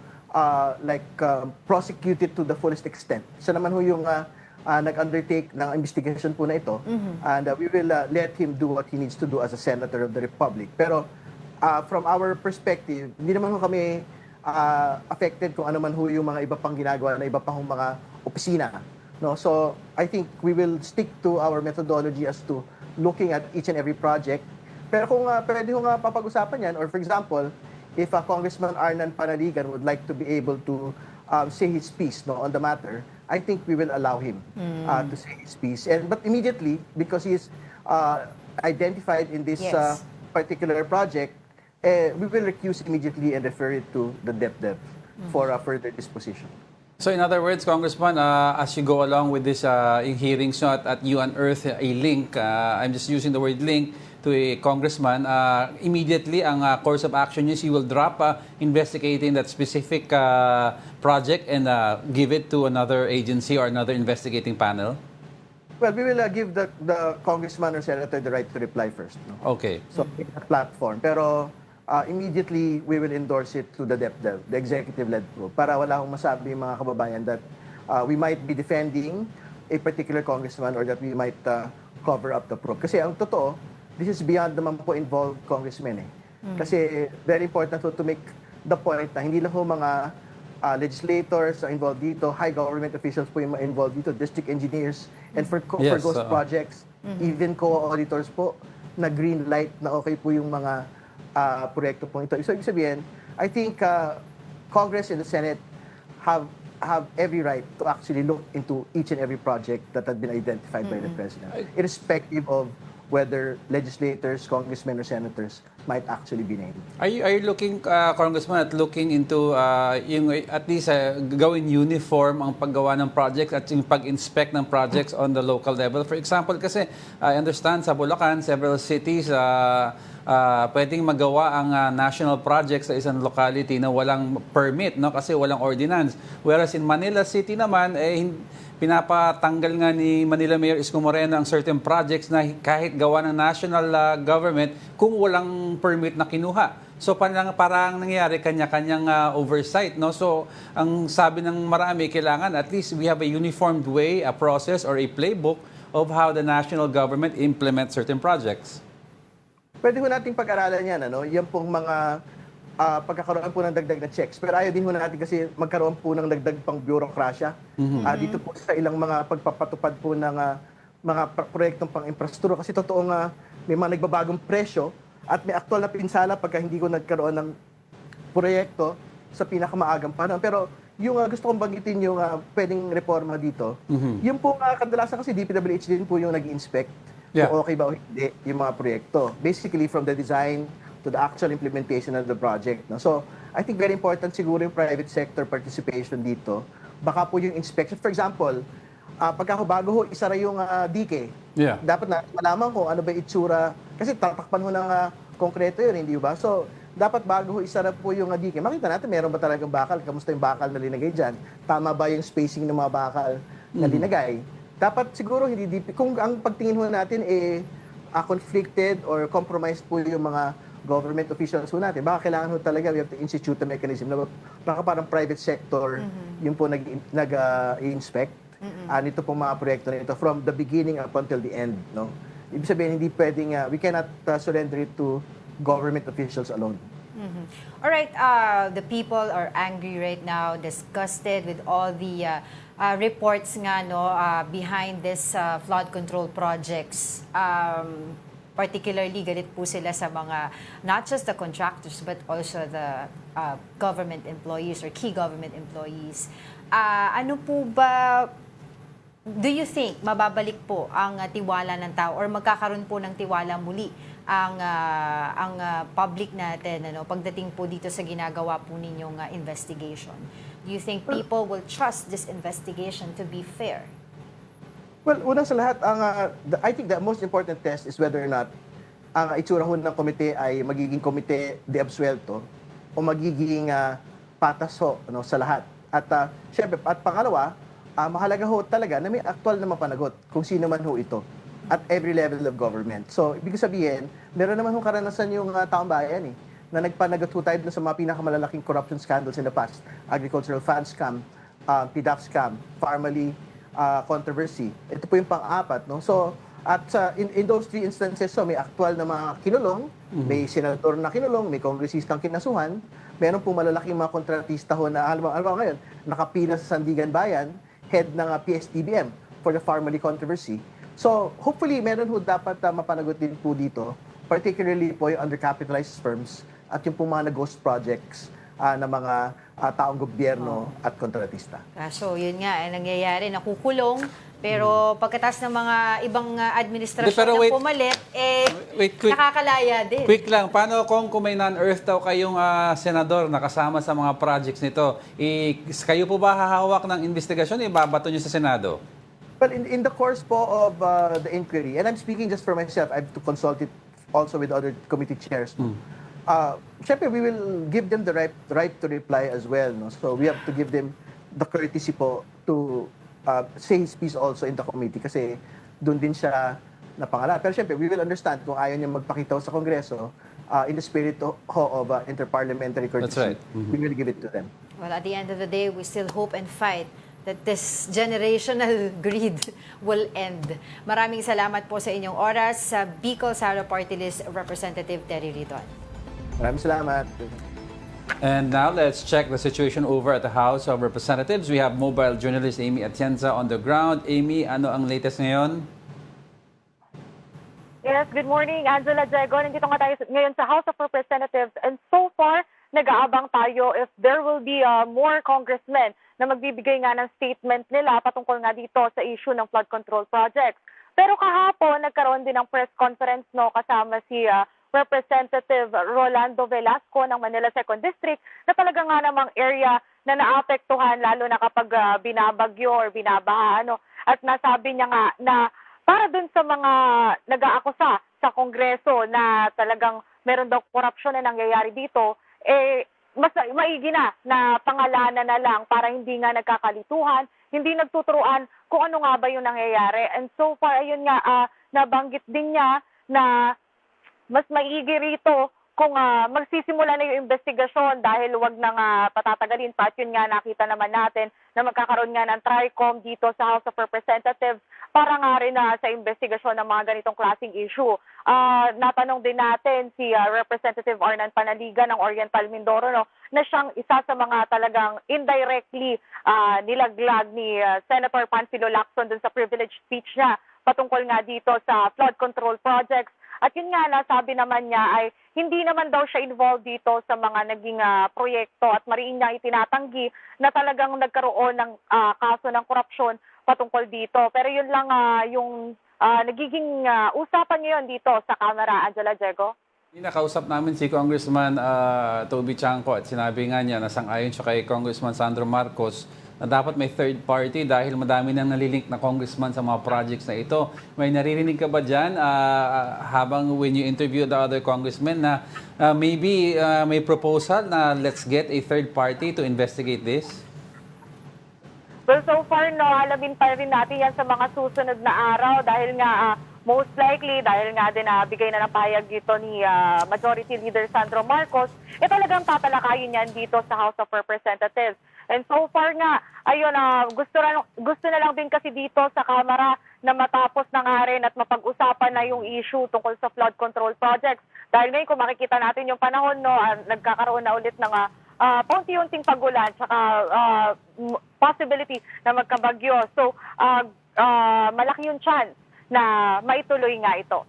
[SPEAKER 15] prosecute it to the fullest extent. Siya naman ho yung nag-undertake ng investigation po na ito. And we will let him do what he needs to do as a Senator of the Republic. Pero from our perspective, hindi naman ho kami affected kung ano man ho yung mga iba pang ginagawa na iba pang mga opisina. No? So, I think we will stick to our methodology as to looking at each and every project. Pero kung pwede ho nga papag-usapan yan, or for example, if Congressman Arnan Panaligan would like to be able to say his piece on the matter, I think we will allow him to say his piece. But immediately, because he is identified in this particular project, we will recuse immediately and refer it to the DepDep for further disposition.
[SPEAKER 1] So in other words, Congressman, as you go along with this hearings at you unearth a link, I'm just using the word link, to a congressman, immediately ang course of action is you will drop investigating that specific project and give it to another agency or another investigating panel?
[SPEAKER 15] Well, we will give the congressman or senator the right to reply first. No?
[SPEAKER 1] Okay.
[SPEAKER 15] So, in a platform. Pero immediately, we will endorse it to the DepDep, the executive-led group, para wala akong masabi mga kababayan that we might be defending a particular congressman or that we might cover up the probe. Kasi ang totoo, this is beyond naman po involved congressmen eh. Kasi very important to make the point na hindi lang po mga legislators are involved dito, high government officials po yung involved dito, district engineers, and for ghost projects, even co-auditors po na green light na okay po yung mga proyekto po ito. So, ibig sabihin, I think Congress and the Senate have every right to actually look into each and every project that had been identified by the President, irrespective of whether legislators, congressmen, or senators might actually be named.
[SPEAKER 1] Are you looking, Congressman, at looking into yung at least gawin uniform ang paggawa ng projects at yung pag-inspect ng projects on the local level? For example, kasi I understand sa Bulacan, several cities pwedeng magawa ang national projects sa isang locality na walang permit, no? Kasi walang ordinance. Whereas in Manila City naman, pinapatanggal nga ni Manila Mayor Isko Moreno ang certain projects na kahit gawa ng national government kung walang permit na kinuha. So parang nangyayari kanya-kanyang oversight, no? So ang sabi ng marami, kailangan at least we have a uniformed way, a process or a playbook of how the national government implements certain projects.
[SPEAKER 15] Pwede ho nating pag-aralan yan, ano? Yan pong mga pagkakaroon po ng dagdag na checks. Pero ayaw din ho natin kasi magkaroon po ng dagdag pang bureaucracia. Dito po sa ilang mga pagpapatupad po ng mga proyektong pang infrastruktura. Kasi totoo nga, may mga nagbabagong presyo at may aktual na pinsala pagka hindi ko nagkaroon ng proyekto sa pinakamaagang panahon. Pero yung gusto kong banggitin yung pwedeng reforma dito, yung po kadalasan kasi DPWH din po yung nag-inspect. Kung okay ba o hindi yung mga proyekto. Basically, from the design to the actual implementation of the project. No? So, I think very important siguro yung private sector participation dito. Baka po yung inspection. For example, pagka bago ho, isara yung dike, dapat na malaman ko ano ba itsura. Kasi tatakpan ho ng konkreto yun, hindi ba? So, dapat bago ho isara po yung dike, makita natin meron ba talagang bakal, kamusta yung bakal na linagay dyan, tama ba yung spacing ng mga bakal na linagay. Dapat siguro hindi kung ang pagtingin ho natin conflicted or compromised po yung mga government officials ho natin, baka kailangan ho talaga we have to institute a mechanism na baka parang private sector yung po nag-inspect nito pong mga proyekto na ito from the beginning up until the end. No? Ibig sabihin, hindi pwedeng, we cannot surrender it to government officials alone.
[SPEAKER 2] All right, the people are angry right now, disgusted with all the reports nga behind this flood control projects. Particularly galit po sila sa mga not just the contractors but also the government employees or key government employees. Ano po ba, do you think mababalik po ang tiwala ng tao or magkakaroon po ng tiwala muli ang public natin pagdating po dito sa ginagawa po ninyong investigation? Do you think people will trust this investigation to be fair?
[SPEAKER 15] Well, una sa lahat, I think the most important test is whether or not ang itsura ho ng komite ay magiging komite de absuelto o magiging patas ho sa lahat At syempre, at pangalawa, mahalaga ho talaga na may aktual na mapanagot kung sino man ho ito at every level of government. So, ibig sabihin, meron naman ho karanasan yung taong bayan na nagpanagot ho tayo dun sa mga pinakamalalaking corruption scandals in the past. Agricultural fund scam, PDAP scam, Farmally controversy. Ito po yung pang-apat. No? So, at in those three instances, so may aktual na mga kinulong, may senador na kinulong, may kongresistang kinasuhan, meron po malalaking mga kontratista ho na, alam mo ngayon, nakapila sa Sandigan Bayan, head ng PSTBM for the Farmally controversy. So, hopefully, meron ho dapat mapanagot din po dito, particularly po yung undercapitalized firms at yung po mga ghost projects ng mga taong gobyerno at kontratista.
[SPEAKER 2] Kaso, yun nga, nangyayari, nakukulong, pero pagkatas ng mga ibang administrasyon na pumalit, nakakalaya din.
[SPEAKER 1] Quick lang, paano kung may non-earth daw kayong senador na kasama sa mga projects nito? Kayo po ba hahawak ng investigasyon? Ibabato nyo sa Senado?
[SPEAKER 15] Well, in the course po of the inquiry, and I'm speaking just for myself, I have to consult it also with other committee chairs. Siyempre, we will give them the right to reply as well. No? So we have to give them the courtesy po to say his piece also in the committee kasi doon din siya napangalan. Pero siyempre, we will understand kung ayaw niya magpakita sa Kongreso in the spirit of interparliamentary courtesy.
[SPEAKER 1] That's right.
[SPEAKER 15] We will give it to them.
[SPEAKER 2] Well, at the end of the day, we still hope and fight that this generational greed will end. Maraming salamat po sa inyong oras sa Bicol Sara Party List Representative Terry Riton.
[SPEAKER 15] Maraming salamat.
[SPEAKER 1] And now let's check the situation over at the House of Representatives. We have mobile journalist Amy Atienza on the ground. Amy, ano ang latest ngayon?
[SPEAKER 16] Yes, good morning, Angela Diego. Nandito nga tayo ngayon sa House of Representatives and so far, nag-aabang tayo if there will be more congressmen na magbibigay nga ng statement nila patungkol nga dito sa issue ng flood control projects. Pero kahapon, nagkaroon din ng press conference kasama si Representative Rolando Velasco ng Manila 2nd District na talaga nga namang area na naapektuhan lalo na kapag binabagyo or binabaha. At nasabi niya nga na para dun sa mga nag-aakusa sa Kongreso na talagang meron daw korupsyon na nangyayari dito, mas maigi na pangalanan na lang para hindi nga nagkakalituhan, hindi nagtuturuan kung ano nga ba yung nangyayari. And so far, ayun nga, nabanggit din niya na mas maigi rito kung magsisimula na yung investigasyon dahil wag nang patatagalin pa. At yun nga, nakita naman natin na magkakaroon nga ng TRICOM dito sa House of Representatives para nga rin sa investigasyon ng mga ganitong klaseng issue. Natanong din natin si Representative Arnan Panaliga ng Oriental Mindoro na siyang isa sa mga talagang indirectly nilaglag ni Senator Panfilo Lacson dun sa privilege speech niya patungkol nga dito sa flood control projects. At yun nga, nasabi naman niya ay hindi naman daw siya involved dito sa mga naging proyekto at mariin niya itinatanggi na talagang nagkaroon ng kaso ng korupsyon patungkol dito. Pero yun lang yung nagiging usapan ngayon dito sa Kamara, Angela Diego.
[SPEAKER 1] Nakausap namin si Congressman Toby Chanco at sinabi nga niya na sang-ayon siya kay Congressman Sandro Marcos na dapat may third party dahil madami nang nalilink na congressman sa mga projects na ito. May naririnig ka ba dyan habang when you interview the other congressmen na maybe may proposal na let's get a third party to investigate this?
[SPEAKER 16] Well, so far, alamin pa rin natin yan sa mga susunod na araw dahil nga most likely, dahil nga din bigay na ng pahayag dito ni Majority Leader Sandro Marcos, talagang tatalakayin yan dito sa House of Representatives. And so far nga, ayun, gusto na lang din kasi dito sa Kamara na matapos na nga rin at mapag-usapan na yung issue tungkol sa flood control projects. Dahil ngayon, kung makikita natin yung panahon, nagkakaroon na ulit ng paunti-unting pagulan tsaka possibility na magkabagyo. So, malaki yung chance na maituloy nga ito.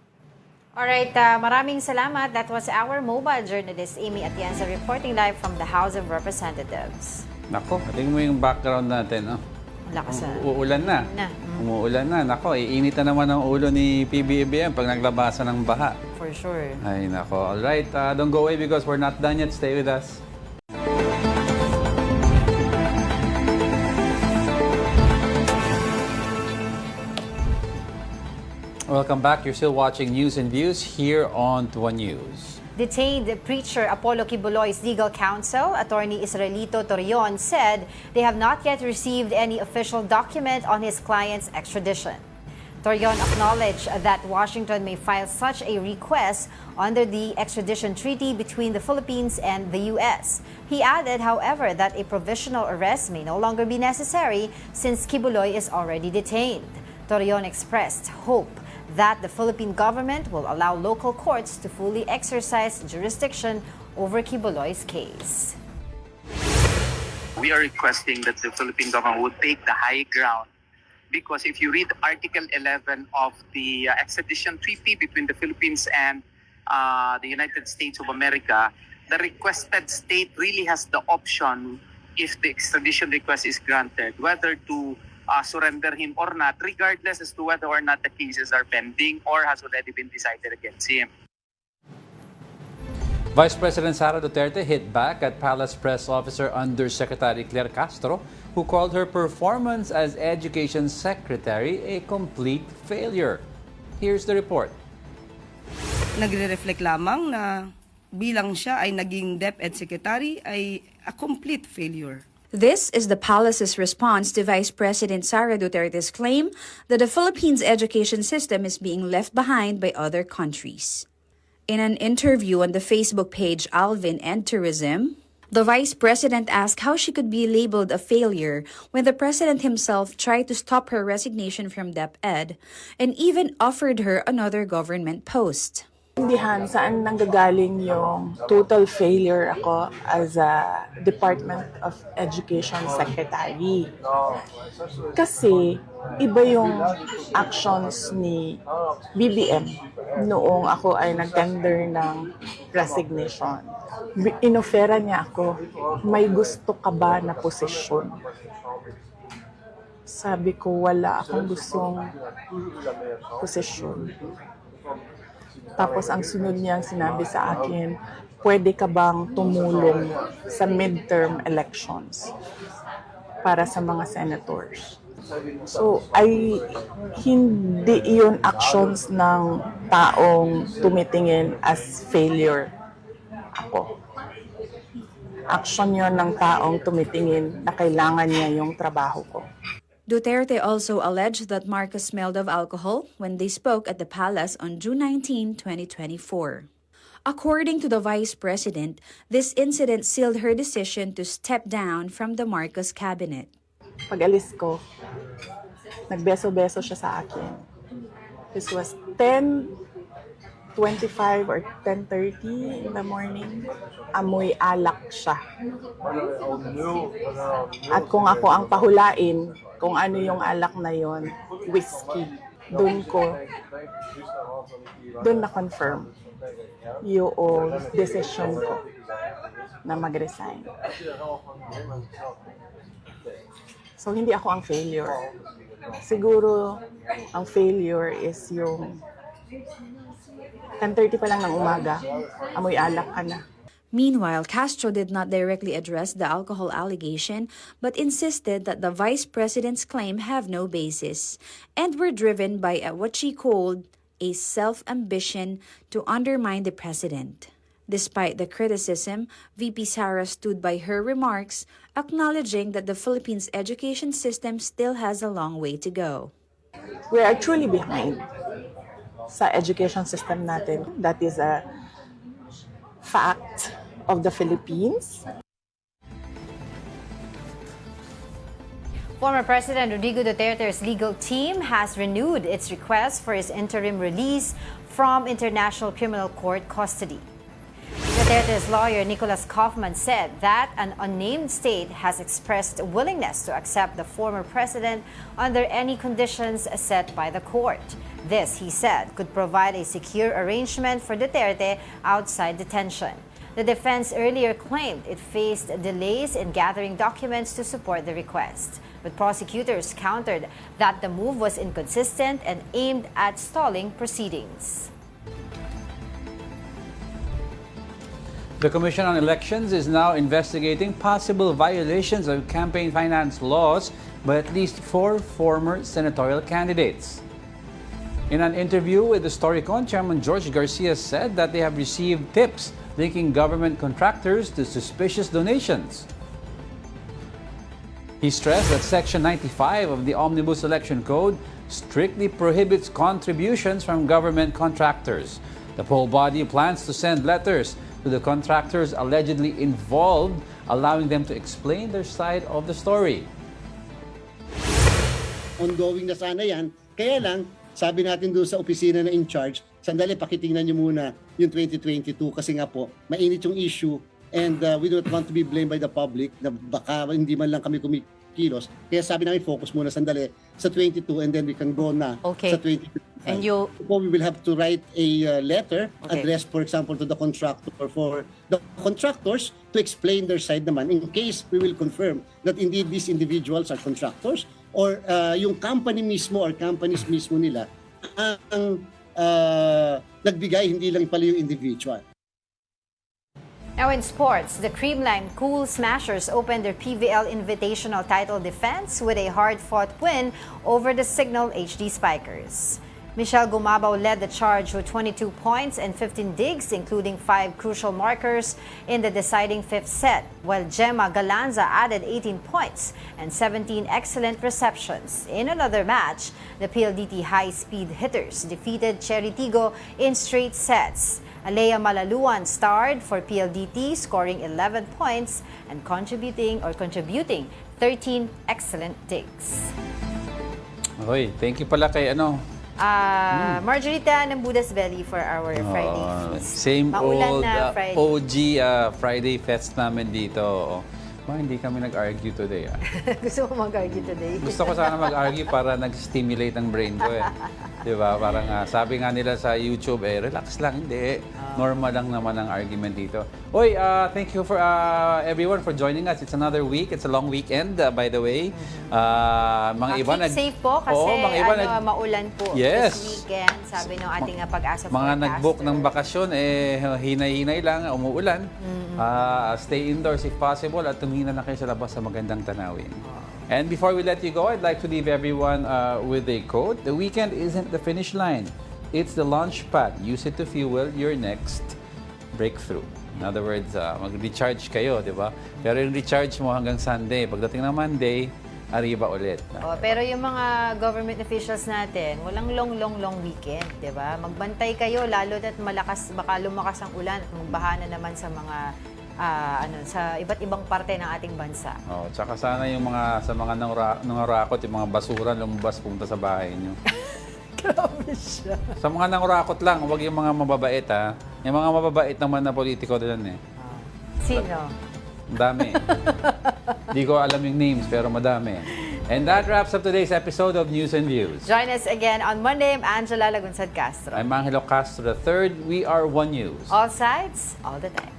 [SPEAKER 2] Alright, maraming salamat. That was our mobile journalist, Amy Atienza, reporting live from the House of Representatives.
[SPEAKER 1] Nako, tingnan mo yung background natin.
[SPEAKER 2] Lakas
[SPEAKER 1] uulan na. Umuulan na. Nako, iinit na naman ang ulo ni PBBM pag naglabasan ng baha.
[SPEAKER 2] For sure.
[SPEAKER 1] Ay, nako. Alright, don't go away because we're not done yet. Stay with us. Welcome back. You're still watching News and Views here on Tuwa News.
[SPEAKER 2] Detained preacher Apollo Kibuloy's legal counsel, attorney Israelito Torion, said they have not yet received any official document on his client's extradition. Torion acknowledged that Washington may file such a request under the extradition treaty between the Philippines and the U.S. He added, however, that a provisional arrest may no longer be necessary since Kibuloy is already detained. Torion expressed hope that the Philippine government will allow local courts to fully exercise jurisdiction over Kibuloy's case.
[SPEAKER 17] We are requesting that the Philippine government would take the high ground, because if you read Article 11 of the extradition treaty between the Philippines and the United States of America, the requested state really has the option, if the extradition request is granted, whether to surrender him or not, regardless as to whether or not the cases are pending or has already been decided against him.
[SPEAKER 1] Vice President Sara Duterte hit back at Palace Press Officer Undersecretary Claire Castro, who called her performance as Education Secretary a complete failure. Here's the report.
[SPEAKER 18] Nagre-reflect lamang na bilang siya ay naging DepEd Secretary ay a complete failure.
[SPEAKER 19] This is the palace's response to Vice President Sara Duterte's claim that the Philippines' education system is being left behind by other countries. In an interview on the Facebook page Alvin and Tourism, the Vice President asked how she could be labeled a failure when the President himself tried to stop her resignation from DepEd and even offered her another government post.
[SPEAKER 20] Indihan saan nanggagaling yung total failure ako as a Department of Education Secretary. Kasi iba yung actions ni BBM noong ako ay nag-tender ng resignation. Inofera niya ako, may gusto ka ba na posisyon? Sabi ko, wala akong gustong posisyon. Tapos ang sunod niyang sinabi sa akin, pwede ka bang tumulong sa midterm elections para sa mga senators? So, hindi yun actions ng taong tumitingin as failure ako. Action yun ng taong tumitingin na kailangan niya yung trabaho ko.
[SPEAKER 19] Duterte also alleged that Marcos smelled of alcohol when they spoke at the palace on June 19, 2024. According to the Vice President, this incident sealed her decision to step down from the Marcos cabinet.
[SPEAKER 20] Pag-alis ko, nagbeso-beso siya sa akin. This was 10:25 or 10:30 in the morning. Amoy alak siya. At kung ako ang pahulain, kung ano yung alak na yon, whiskey. Doon na-confirm yung decision ko na mag-resign. So, hindi ako ang failure. Siguro, ang failure is yung 10:30 pa lang ng umaga, amoy alak ka na.
[SPEAKER 19] Meanwhile, Castro did not directly address the alcohol allegation but insisted that the Vice President's claim have no basis and were driven by what she called a self-ambition to undermine the President. Despite the criticism, VP Sara stood by her remarks, acknowledging that the Philippines' education system still has a long way to go.
[SPEAKER 20] We are truly behind sa education system natin. That is a fact of the Philippines.
[SPEAKER 2] Former President Rodrigo Duterte's legal team has renewed its request for his interim release from International Criminal Court custody. Duterte's lawyer Nicholas Kaufman said that an unnamed state has expressed willingness to accept the former president under any conditions set by the court. This, he said, could provide a secure arrangement for Duterte outside detention. The defense earlier claimed it faced delays in gathering documents to support the request, but prosecutors countered that the move was inconsistent and aimed at stalling proceedings.
[SPEAKER 1] The Commission on Elections is now investigating possible violations of campaign finance laws by at least 4 former senatorial candidates. In an interview with the Storycon, Chairman George Garcia said that they have received tips linking government contractors to suspicious donations. He stressed that Section 95 of the Omnibus Election Code strictly prohibits contributions from government contractors. The poll body plans to send letters to the contractors allegedly involved, allowing them to explain their side of the story.
[SPEAKER 21] Ongoing na sana yan. Kaya lang, sabi natin doon sa opisina na in charge, sandali, pakitingnan nyo muna yung 2022 kasi nga po, mainit yung issue and we don't want to be blamed by the public na baka hindi man lang kami kumikilos. Kaya sabi namin, focus muna sandali sa 22 and then we can go na sa 2025.
[SPEAKER 2] And you...
[SPEAKER 21] We will have to write a letter addressed, for example, to the contractor for the contractors to explain their side naman in case we will confirm that indeed these individuals are contractors or yung company mismo or companies mismo nila ang nagbigay, hindi lang pala yung individual.
[SPEAKER 2] Now in sports, the Creamline Cool Smashers opened their PVL Invitational title defense with a hard-fought win over the Signal HD Spikers. Michelle Gumabaw led the charge with 22 points and 15 digs, including 5 crucial markers in the deciding fifth set, while Gemma Galanza added 18 points and 17 excellent receptions. In another match, the PLDT high-speed hitters defeated Cheritigo in straight sets. Alea Malaluan starred for PLDT, scoring 11 points and contributing 13 excellent digs.
[SPEAKER 1] Okay, thank you pala kay
[SPEAKER 2] Margarita ng Buddha's Belly for our Friday feast.
[SPEAKER 1] Same
[SPEAKER 2] Maulan
[SPEAKER 1] old
[SPEAKER 2] na Friday.
[SPEAKER 1] OG Friday fest namin dito. Hindi kami nag-argue today.
[SPEAKER 2] Gusto mo mag-argue today?
[SPEAKER 1] Gusto ko sana mag-argue para nag-stimulate ang brain ko eh. Diba? Parang sabi nga nila sa YouTube relax lang. Hindi. Normal lang naman ang argument dito. Oy, thank you for everyone for joining us. It's another week. It's a long weekend, by the way. Mga iba
[SPEAKER 2] keep safe po kasi
[SPEAKER 1] mga iba
[SPEAKER 2] maulan po
[SPEAKER 1] yes.
[SPEAKER 2] this weekend. Sabi ng ating pag-asa
[SPEAKER 1] mga nag-book ng bakasyon, hinay-hinay lang, umuulan. Stay indoors if possible at tumingin na kayo sa labas sa magandang tanawin. And before we let you go, I'd like to leave everyone with a quote. The weekend isn't the finish line. It's the launch pad. Use it to fuel your next breakthrough. In other words, mag-recharge kayo, di ba? Pero yung recharge mo hanggang Sunday. Pagdating ng Monday, arriba ulit.
[SPEAKER 2] Pero yung mga government officials natin, walang long weekend, di ba? Magbantay kayo, lalo at baka lumakas ang ulan at magbaha na naman sa mga sa iba't ibang parte ng ating bansa.
[SPEAKER 1] Tsaka sana yung sa mga nangurakot, yung mga basura lumabas punta sa bahay niyo.
[SPEAKER 2] Grabe siya.
[SPEAKER 1] Sa mga nangurakot lang, huwag yung mga mababait ha. Yung mga mababait naman na politiko din eh.
[SPEAKER 2] Sino?
[SPEAKER 1] Madami. Di ko alam yung names pero madami. And that wraps up today's episode of News and Views.
[SPEAKER 2] Join us again on Monday. I'm Angela Lagunsad Castro.
[SPEAKER 1] I'm Angelo Castro III. We are One News.
[SPEAKER 2] All sides, all the time.